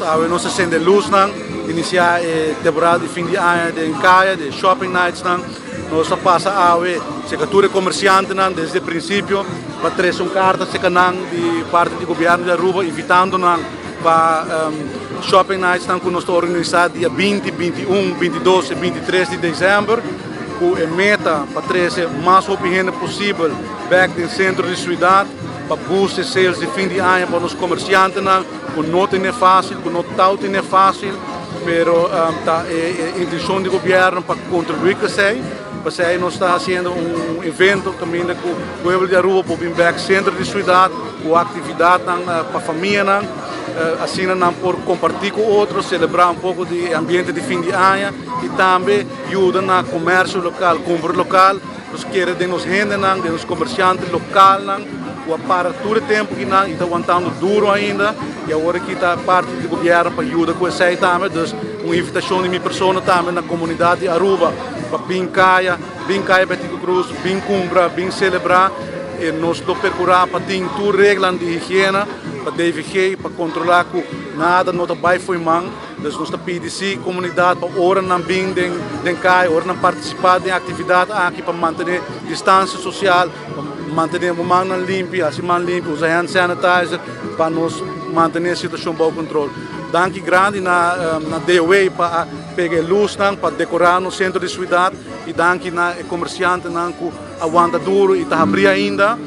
Nós estamos de luz, iniciar a temporada de fim de ano de Caia, de shopping nights. Nós passamos a secretária comerciante desde o princípio para trazer carta de parte do governo de Aruba, invitando para shopping nights que nós estamos organizando dia 20, 21, 22 e 23 de dezembro. Com a meta para trazer o mais rápido possível back no centro da cidade, para boostar sales de fim de ano para os comerciantes. Que não é fácil, que não é fácil, mas a intenção do governo para contribuir com isso. Porque nós estamos fazendo evento também com o povo de Aruba para vir back centro da cidade, com atividade para a família, assim por compartilhar com outros, celebrar pouco de ambiente de fim de ano e também ajuda no comércio local, compra local, nós queremos gente, os comerciantes locais, para todo o tempo que está aguentando duro ainda e agora que está parte do governo para ajudar com isso também, então uma invitação de minha pessoa também na comunidade de Aruba para vir Caia Betico Cruz, vir cumprir, vir celebrar e nós procurar para ter tudo regras de higiene, para DVG, para controlar que nada não vai foi mal, então nós pedimos a comunidade para hora não vir de Caia, hora não participar de atividade aqui para manter distância social, manter a mão limpa, assim mão limpa, usar hand sanitizer para nos manter a situação sob controle. Danke grande na DOA para pegar luz, para decorar no centro da cidade e danke na comerciante que aguenta duro e está abrindo ainda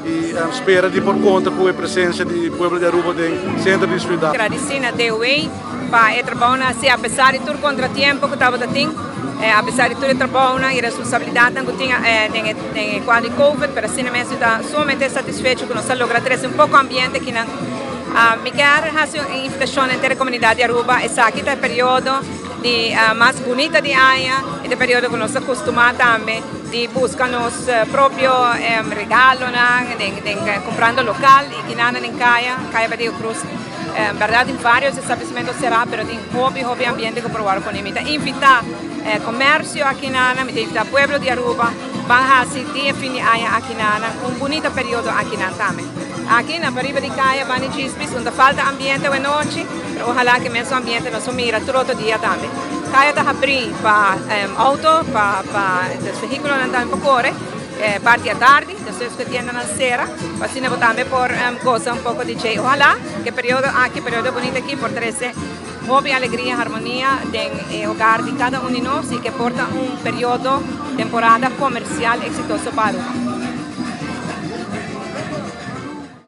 e espera de por conta com a presença do povo de Aruba no centro da cidade. Agradecer na DOA para trabalhar assim, apesar de todo o contratempo que estava tendo. Apesar de todo o trabalho e responsabilidade que tinha em quadro de Covid, mas assim mesmo está somente satisfeito com nós lograr trazer pouco ambiente que não. Me quero fazer uma invitação entre a comunidade de Aruba, esse aqui é o período mais bonito de ano, e o período que nós acostumamos também de buscar nos próprios regalos, comprando local e que nada em Caia Betico Cruz. Verdade, em vários estabelecimentos será, mas tem hobby ambiente que provar com ele. Invitar comércio aqui na Ana, invitar o povo de Aruba, para assistir fim de ano aqui na Ana, bonito período aqui na também. Aqui na Pariba de Caia, Bani Chispis, onde falta ambiente a noite, ojalá que mesmo ambiente não sumira todo dia também. Caia está abrindo para auto, para os veículos andando por correr, parte à tarde, pessoas que tienen na sera, assim nós também por gozar pouco de cheio. Ojalá que período bonito aqui por trazer hobby, alegria, harmonia no hogar de cada um de nós e que porta período, temporada comercial exitoso para